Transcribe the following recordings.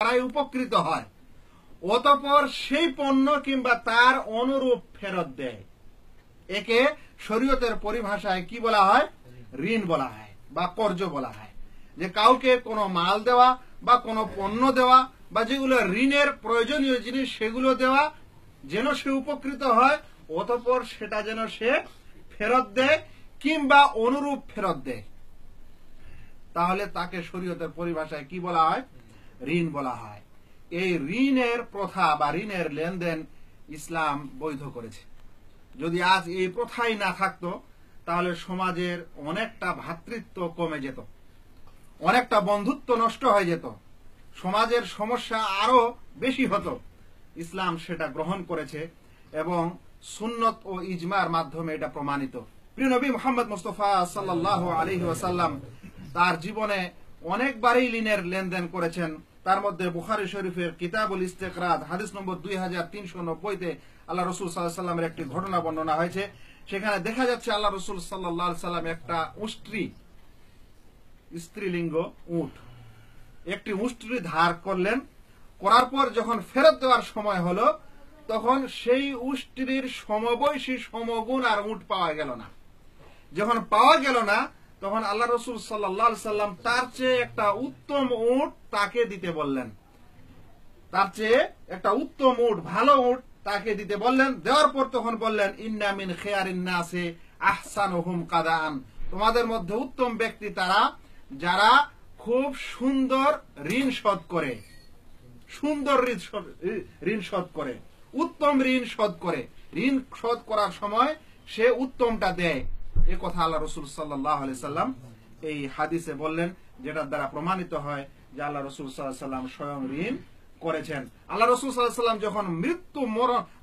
তারাই উপকৃত হয়, অতঃপর সেই পণ্য কিংবা তার অনুরূপ ফেরত দেয়। একে শরীয়তের পরিভাষায় কি বলা হয়? ঋণ বলা হয় বা কর্জ বলা হয়। যে কাউকে কোনো মাল দেওয়া বা কোনো পণ্য দেওয়া বা যেগুলো ঋণের প্রয়োজনীয় জিনিস সেগুলো দেওয়া, যেন সে উপকৃত হয়, অতঃপর সেটা যেন সে ফেরত দেয় কিংবা অনুরূপ ফেরত দেয়, তাহলে তাকে শরীয়তের পরিভাষায় কি বলা হয়? ঋণ বলা হয়। এই ঋণের প্রথা বা ঋণের লেনদেন ইসলাম বৈধ করেছে। যদি আজ এই প্রথাই না থাকতো তাহলে সমাজের অনেকটা ভ্রাতৃত্ব কমে যেত, অনেকটা বন্ধুত্ব নষ্ট হয়ে যেত, সমাজের সমস্যা আরো বেশি হতো। ইসলাম সেটা গ্রহণ করেছে এবং সুন্নত ও ইজমার মাধ্যমে এটা প্রমাণিত। প্রিয় নবী মুহাম্মদ মুস্তাফা সাল্লাল্লাহু আলাইহি ওয়াসাল্লাম তার জীবনে অনেকবারই ঋণের লেনদেন করেছেন। তার মধ্যে বুখারী শরীফের কিতাবুল ইস্তেকরাত হাদিস নম্বর 2390-তে আল্লাহ রাসূল সাল্লাল্লাহু আলাইহি ওয়াসাল্লামের একটি ঘটনা বর্ণনা হয়েছে। সেখানে দেখা যাচ্ছে আল্লাহ রাসূল সাল্লাল্লাহু আলাইহি ওয়াসাল্লাম একটা স্ত্রীলিঙ্গ উট, একটি উষ্ট্রি ধার করলেন। করার পর যখন ফেরত দেওয়ার সময় হলো, তখন সেই উষ্ট্রির সমবয়সী সমগুণ আর উট পাওয়া গেল না। যখন পাওয়া গেল না, তখন আল্লাহ রাসূল সাল্লাল্লাহু আলাইহি ওয়াসাল্লাম তার চেয়ে একটা উত্তম উট তাকে দিতে বললেন। তার চেয়ে একটা উত্তম উট, ভালো উট তাকে দিতে বললেন। দেওয়ার পর তখন বললেন, ইন্না মিন খিয়ারিন নাসি আহসানুহুম কাদান, তোমাদের মধ্যে উত্তম ব্যক্তি তারা যারা খুব সুন্দর ঋণ শোধ করে, সুন্দর ঋণ শোধ করে, উত্তম ঋণ শোধ করে। ঋণ শোধ করার সময় সে উত্তমটা দেয়। এ কথা আল্লাহ রাসূল সাল্লাল্লাহু আলাইহি সাল্লাম এই হাদিসে বললেন, যেটার দ্বারা প্রমাণিত হয় যে আল্লাহ রাসূল সাল্লাল্লাহু আলাইহি সাল্লাম স্বয়ং ঋণ করেছেন। আল্লাহ রাসূল সাল্লাল্লাহু আলাইহি সাল্লাম যখন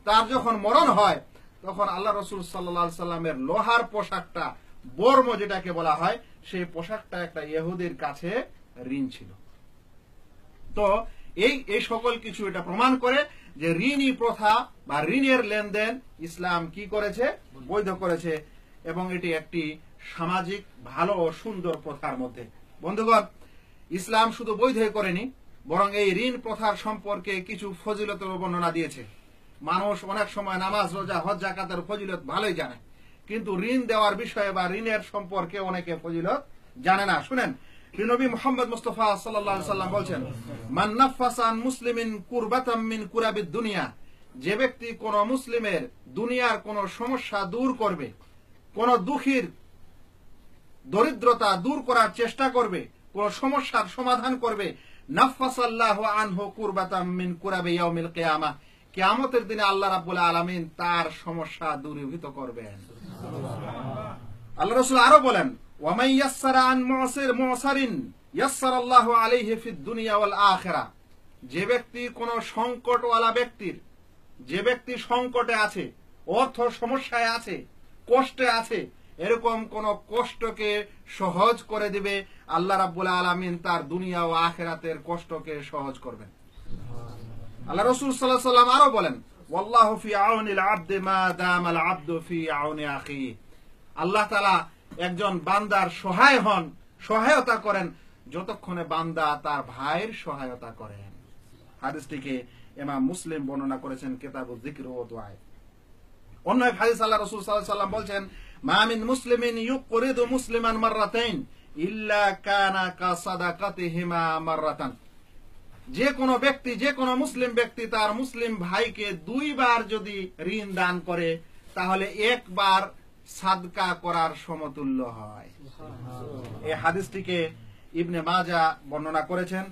তার যখন মরণ হয়, তখন আল্লাহ রাসূল সাল্লাল্লাহু আলাইহি সাল্লামের লোহার পোশাকটা, বর্ম যেটাকে বলা হয়, সেই পোশাকটা একটা ইহুদির কাছে ঋণ ছিল। তো এই সকল কিছু এটা প্রমাণ করে যে ঋণী প্রথা বা ঋণের লেনদেন ইসলাম কি করেছে? বৈধ করেছে, এবং এটি একটি সামাজিক ভালো ও সুন্দর প্রথার মধ্যে। বন্ধুগণ, ইসলাম শুধু বৈধই করেনি, বরং এই ঋণ প্রথার সম্পর্কে কিছু ফজিলতের বর্ণনা দিয়েছে। মানুষ অনেক সময় নামাজ, রোজা, হজ, যাকাতের ফজিলত ভালোই জানে, কিন্তু ঋণ দেওয়ার বিষয়ে বা ঋণের সম্পর্কে অনেকে ফজিলত জানে না। শুনেন, নবী মুহাম্মদ মুস্তাফা সাল্লাল্লাহু আলাইহি সাল্লাম বলছেন, মান নাফাসা আন মুসলিমিন কুরবাতাম মিন কুরাবিদ দুনিয়া, যে ব্যক্তি কোন মুসলিমের দুনিয়ার কোন সমস্যা দূর করবে, কোন দুঃখীর দরিদ্রতা দূর করার চেষ্টা করবে, কোন সমস্যার সমাধান করবে, নাফাসাল্লাহু আনহু কুরবাতাম মিন কুরাবি ইয়াউমিল কিয়ামাহ, কিয়ামতের দিনে আল্লাহ রাব্বুল আলামিন তার সমস্যা দূরীভূত করবেন। আল্লাহ রাসূল আরো বলেন, ওয়া মান ইয়াসসারা আন মু'সিরিন ইয়াসসারাল্লাহু আলাইহি ফিদ দুনিয়া ওয়াল আখিরাহ, যে ব্যক্তি কোন সংকটওয়ালা ব্যক্তির, যে ব্যক্তি সংকটে আছে, অর্থ সমস্যায় আছে, কষ্টে আছে, এরকম কোন কষ্টকে সহজ করে দিবে, আল্লাহ রাব্বুল আলামিন তার দুনিয়া ও আখিরাতের কষ্টকে সহজ করবেন। আল্লাহ রাসূল সাল্লাল্লাহু আলাইহি ওয়াসাল্লাম আরো বলেন, ওয়াল্লাহু ফি আউনিল আবদি মা দামাল আবদু ফি আউনি আখিহি, আল্লাহ তাআলা একজন বান্দার সহায় হন, সহায়তা করেন যতক্ষণে বান্দা তার ভাইয়ের সহায়তা করেন। হাদিসটিকে ইমাম মুসলিম বর্ণনা করেছেন কিতাবুয যিকর ওয়া দুআ। অন্য এক হাদিস আল্লাহ রাসূল সাল্লাল্লাহু আলাইহি ওয়াসাল্লাম বলেন, মা মিন মুসলিমিন ইউকরিদু মুসলিমান মাররাতাইন ইল্লা কানা কা সাদাকাতিহিমা মাররাতান, যে কোনো ব্যক্তি, যে কোনো মুসলিম ব্যক্তি তার মুসলিম ভাইকে দুইবার যদি ঋণ দান করে, তাহলে একবার সাদকা করার সমতুল্য হয়। এই হাদিসটিকে ইবনে মাজাহ বর্ণনা করেছেন